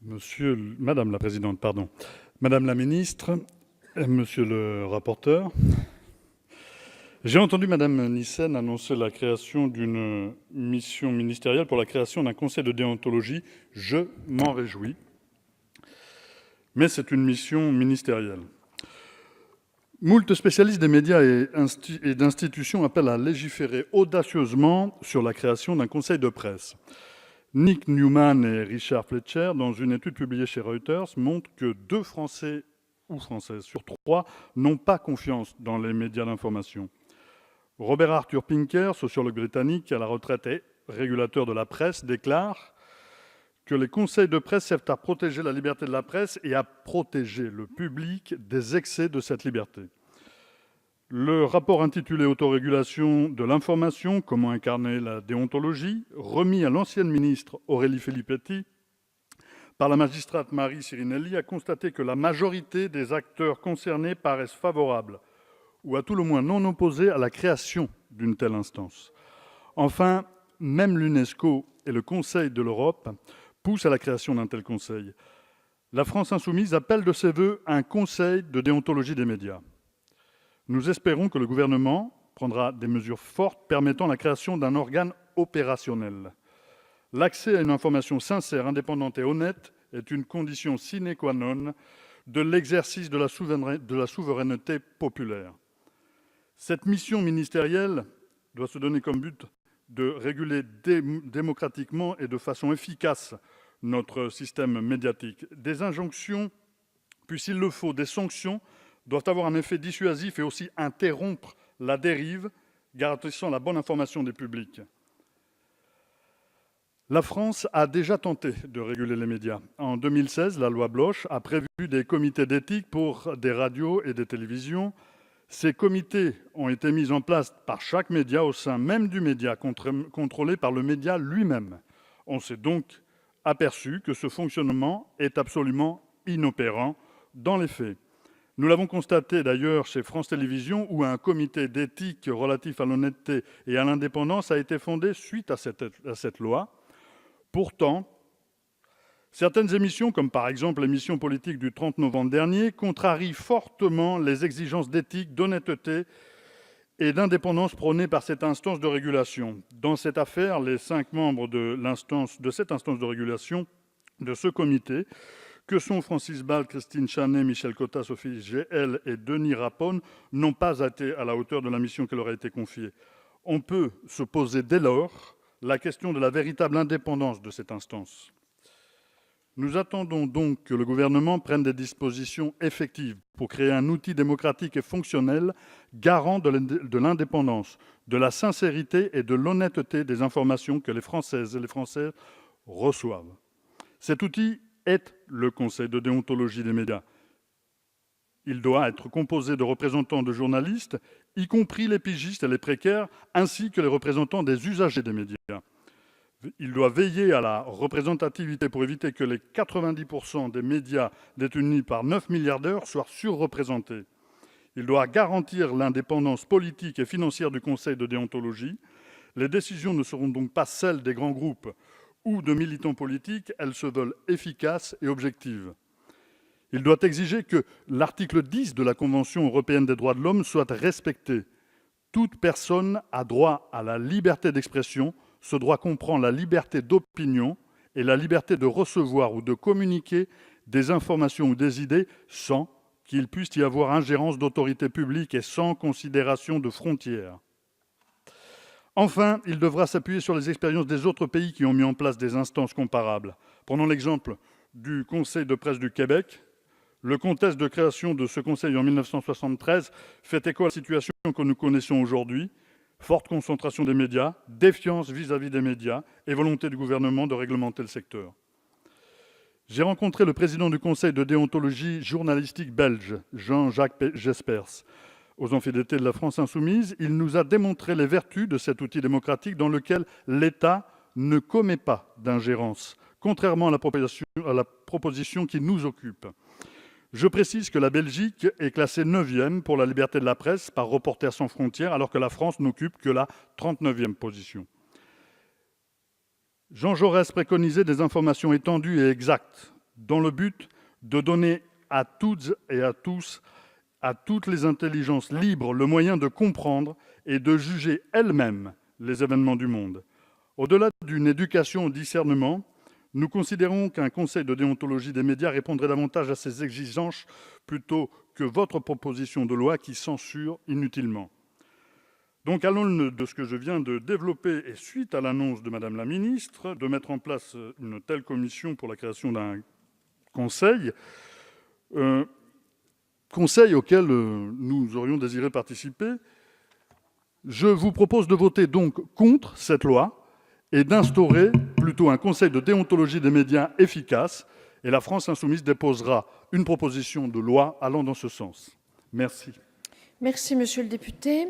Madame la présidente, pardon. Madame la ministre, monsieur le rapporteur, j'ai entendu Madame Nyssen annoncer la création d'une mission ministérielle pour la création d'un conseil de déontologie. Je m'en réjouis, mais c'est une mission ministérielle. Moult spécialistes des médias et d'institutions appellent à légiférer audacieusement sur la création d'un conseil de presse. Nick Newman et Richard Fletcher, dans une étude publiée chez Reuters, montrent que 2 Français ou Françaises sur 3 n'ont pas confiance dans les médias d'information. Robert Arthur Pinker, sociologue britannique à la retraite et régulateur de la presse, déclare que les conseils de presse servent à protéger la liberté de la presse et à protéger le public des excès de cette liberté. Le rapport intitulé « Autorégulation de l'information, comment incarner la déontologie », remis à l'ancienne ministre Aurélie Filippetti par la magistrate Marie Sirinelli, a constaté que la majorité des acteurs concernés paraissent favorables, ou à tout le moins non opposés à la création d'une telle instance. Enfin, même l'UNESCO et le Conseil de l'Europe poussent à la création d'un tel conseil. La France insoumise appelle de ses vœux un conseil de déontologie des médias. Nous espérons que le gouvernement prendra des mesures fortes permettant la création d'un organe opérationnel. L'accès à une information sincère, indépendante et honnête est une condition sine qua non de l'exercice de la souveraineté populaire. Cette mission ministérielle doit se donner comme but de réguler démocratiquement et de façon efficace notre système médiatique. Des injonctions, puis s'il le faut, des sanctions doivent avoir un effet dissuasif et aussi interrompre la dérive, garantissant la bonne information des publics. La France a déjà tenté de réguler les médias. En 2016, la loi Bloch a prévu des comités d'éthique pour des radios et des télévisions. Ces comités ont été mis en place par chaque média au sein même du média, contrôlé par le média lui-même. On s'est donc aperçu que ce fonctionnement est absolument inopérant dans les faits. Nous l'avons constaté d'ailleurs chez France Télévisions, où un comité d'éthique relatif à l'honnêteté et à l'indépendance a été fondé suite à cette loi. Pourtant, certaines émissions, comme par exemple l'émission politique du 30 novembre dernier, contrarient fortement les exigences d'éthique, d'honnêteté et d'indépendance prônées par cette instance de régulation. Dans cette affaire, les 5 membres de cette instance de régulation, de ce comité, que sont Francis Ball, Christine Chanet, Michel Cotta, Sophie Gl et Denis Rapone, n'ont pas été à la hauteur de la mission qui leur a été confiée. On peut se poser dès lors la question de la véritable indépendance de cette instance. Nous attendons donc que le gouvernement prenne des dispositions effectives pour créer un outil démocratique et fonctionnel, garant de l'indépendance, de la sincérité et de l'honnêteté des informations que les Françaises et les Français reçoivent. Cet outil est le Conseil de déontologie des médias. Il doit être composé de représentants de journalistes, y compris les pigistes et les précaires, ainsi que les représentants des usagers des médias. Il doit veiller à la représentativité pour éviter que les 90% des médias détenus par 9 milliardaires soient surreprésentés. Il doit garantir l'indépendance politique et financière du Conseil de déontologie. Les décisions ne seront donc pas celles des grands groupes ou de militants politiques, elles se veulent efficaces et objectives. Il doit exiger que l'article 10 de la Convention européenne des droits de l'homme soit respecté. Toute personne a droit à la liberté d'expression. Ce droit comprend la liberté d'opinion et la liberté de recevoir ou de communiquer des informations ou des idées sans qu'il puisse y avoir ingérence d'autorités publiques et sans considération de frontières. Enfin, il devra s'appuyer sur les expériences des autres pays qui ont mis en place des instances comparables. Prenons l'exemple du Conseil de presse du Québec. Le contexte de création de ce conseil en 1973 fait écho à la situation que nous connaissons aujourd'hui. Forte concentration des médias, défiance vis-à-vis des médias et volonté du gouvernement de réglementer le secteur. J'ai rencontré le président du Conseil de déontologie journalistique belge, Jean-Jacques Jespers, aux amphithéâtres de la France insoumise. Il nous a démontré les vertus de cet outil démocratique dans lequel l'État ne commet pas d'ingérence, contrairement à la proposition qui nous occupe. Je précise que la Belgique est classée 9e pour la liberté de la presse par Reporters sans frontières, alors que la France n'occupe que la 39e position. Jean Jaurès préconisait des informations étendues et exactes dans le but de donner à toutes et à tous, à toutes les intelligences libres, le moyen de comprendre et de juger elles-mêmes les événements du monde. Au-delà d'une éducation au discernement, nous considérons qu'un conseil de déontologie des médias répondrait davantage à ces exigences plutôt que votre proposition de loi qui censure inutilement. Donc, à l'aune de ce que je viens de développer et suite à l'annonce de Madame la ministre de mettre en place une telle commission pour la création d'un conseil, conseil auquel nous aurions désiré participer, je vous propose de voter donc contre cette loi et d'instaurer plutôt un conseil de déontologie des médias efficace. Et la France insoumise déposera une proposition de loi allant dans ce sens. Merci. Merci, monsieur le député.